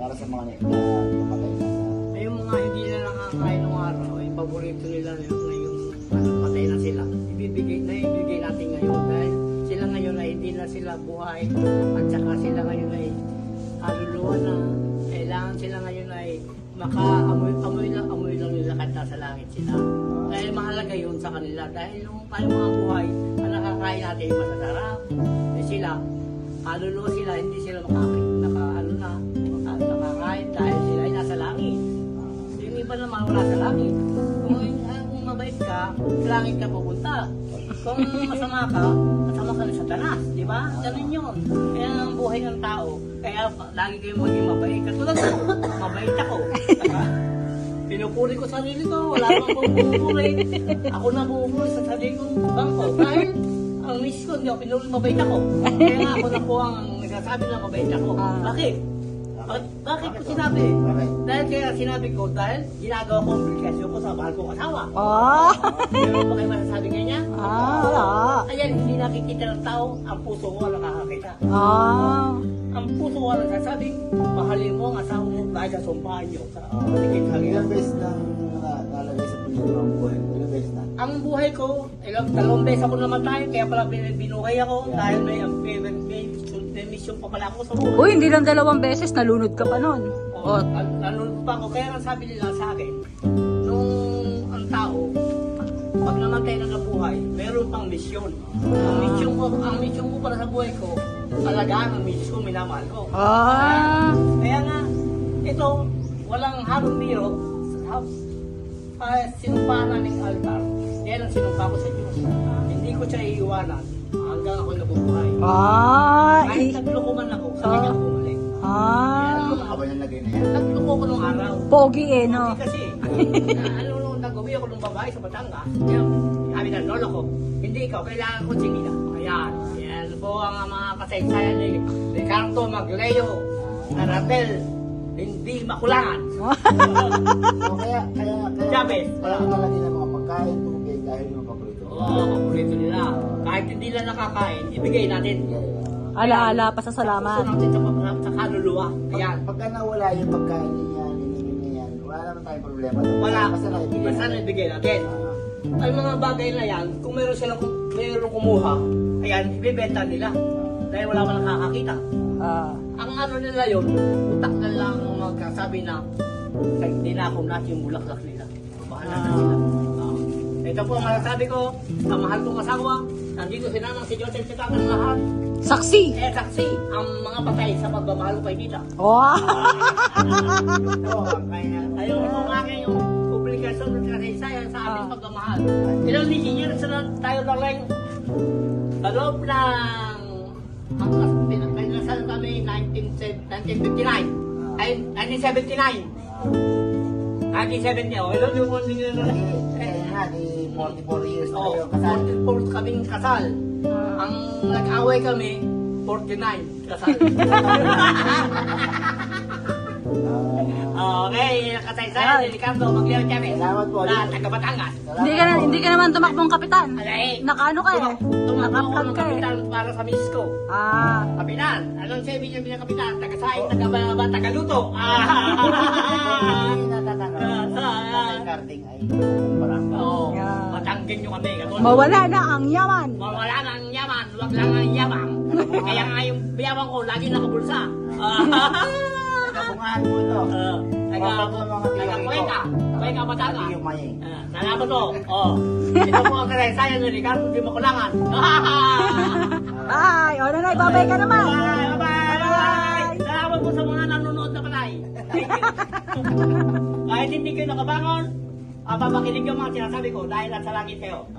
Para sa mga napatay na sa... Ay, yung mga hindi na nakakain ng araw, yung paborito nila ngayon, patay na sila. Ibibigay natin ngayon dahil sila ngayon ay hindi na sila buhay at saka sila ngayon ay aluluwa na. Kailangan sila ngayon ay amoy lang nila kanta sa langit sila. Dahil mahalaga yun sa kanila dahil yung tayong mga buhay ang nakakain natin masasarap. Eh sila, aluluwa sila, hindi sila nakakain dahil sila ay nasa langit. Yung iba naman wala sa langit. Kung mabait ka, sa langit ka pupunta. Kung masama ka ni Satanas, di ba? Ganun yun. Kaya ang buhay ng tao, kaya lagi kayong maging mabait. Katulad ko, mabait ako. Pinupuri ko sarili ko, wala namang pupuri. Ako na pupuri sa sarili kong bangko. Dahil ang miss ko, hindi ako pinuri, mabait ako. Kaya nga ako na po ang nagsasabi na mabait ako. Bakit? Bakit ko sinabi? Dahil kaya sinabi ko, dahil ginagawa ko ang obligasyon ko sa mahal kong asawa. Meron ba kayo masasabi ganyan? Wala. Ayan, hindi nakikita ng tao, ang puso ko ang nakakakita. Ang puso ko ang nagsasabi, mahalin mo ang asawa mo dahil sa sumpahan nyo. Ilang beses nang nalagay sa peligro ang buhay mo? Ilang beses na? Ang buhay ko, 2 beses ako namatay, kaya pala binuhay ako dahil may mission pa pala ako sa buhay. Uy, hindi lang 2 beses, nalunod ka pa nun. Nalulun pa ako, kaya ang sabi nila sa akin, nung ang tao, pag namatay na nabuhay, meron pang misyon. Ang misyon ko para sa buhay ko, talagaan ang misyon ko, minamahal ko. Kaya nga, ito, walang halong biro, sinumpahan namin altar, yan ang sinumpa ko sa Diyos. Hindi ko siya iiwanan hanggang ako nabubuhay. Kahit nagloko man ako, sa kanya ako bumalik. Habang nalagay na yan? Nagloko ko nung araw. Pogi no? Kasi, nung nagawi ako ng babae sa Batangas, sabi ng lolo ko, hindi ikaw, kailangan ko singida. Ayan, yan po ang mga kasaysayan ni Ricardo Magleo, Narabel, hindi makulangan. Kaya Jabez, wala ka nalagay ng mga pagkain, tubig, dahil yung paborito. Oo, paborito nila. Kahit hindi nila nakakain, ibigay natin. Ala-ala, Gusto pasasalamat. natin sa kaluluwa. Ayan. Pagka nawala yung pagkain niya, ninigin niya yan, wala naman tayong problema. Wala. Basta Basta na ibigay natin. Ay mga bagay na yan, kung meron kumuha, ayan, ibibenta nila. Dahil wala man nakakakita. Ang ano nila yun, utak na lang magkasabi na hindi na ako natin yung bulaklak nila. Bahala na sila. Ito po ang masasabi ko, sa mahal kong asawa, nandito si Nanang, si Joseph, si Tatang lahat. Saksi. Saksi, ang mga patay sa pagmamahal ko kay Tita. Ayun po ang aking obligasyon ng kasaysayan sa ating pagmamahal. Ilang years na tayo lang sa loob ng pinagkailasan kami 1959 ay 1979. 1970, ilan yung mga nila na di 44 years na Oo, kayo kasal. 44 kaming kasal. Ang nag-away kami, 49 kasal. Okay, kasaysayan ni Ricardo Magleo Chavez. Salamat po. Taga Batangas. Hindi ka naman tumakbong kapitan. Alay. Nakaano ka eh? Tumakbo ako ng ka eh. kapitan para sa miss ko. Kapitan, anong sabi niya bilang kapitan? Taga-saing, taga-baba, taga-luto. Karting ay barangay. Oo, matangkin nyo kami. Mawala na ang yaman. Mawala na ang yaman, wag lang ang yabang. Kaya nga yung biyabang ko, lagi nakabulsa. Nagabungahan mo ito. Taga-Cuenca, Cuenca, Batangas. Yung maying. Salamat po. Ito po ang kasaysayan ni Ricardo Di Makulangan. Ay, nanay, babay ka naman. Bye! Salamat po sa mga nanonood na palay. Kahit hindi kayo nakabangon, papakinig yung mga sinasabi ko dahil nasa langit kayo.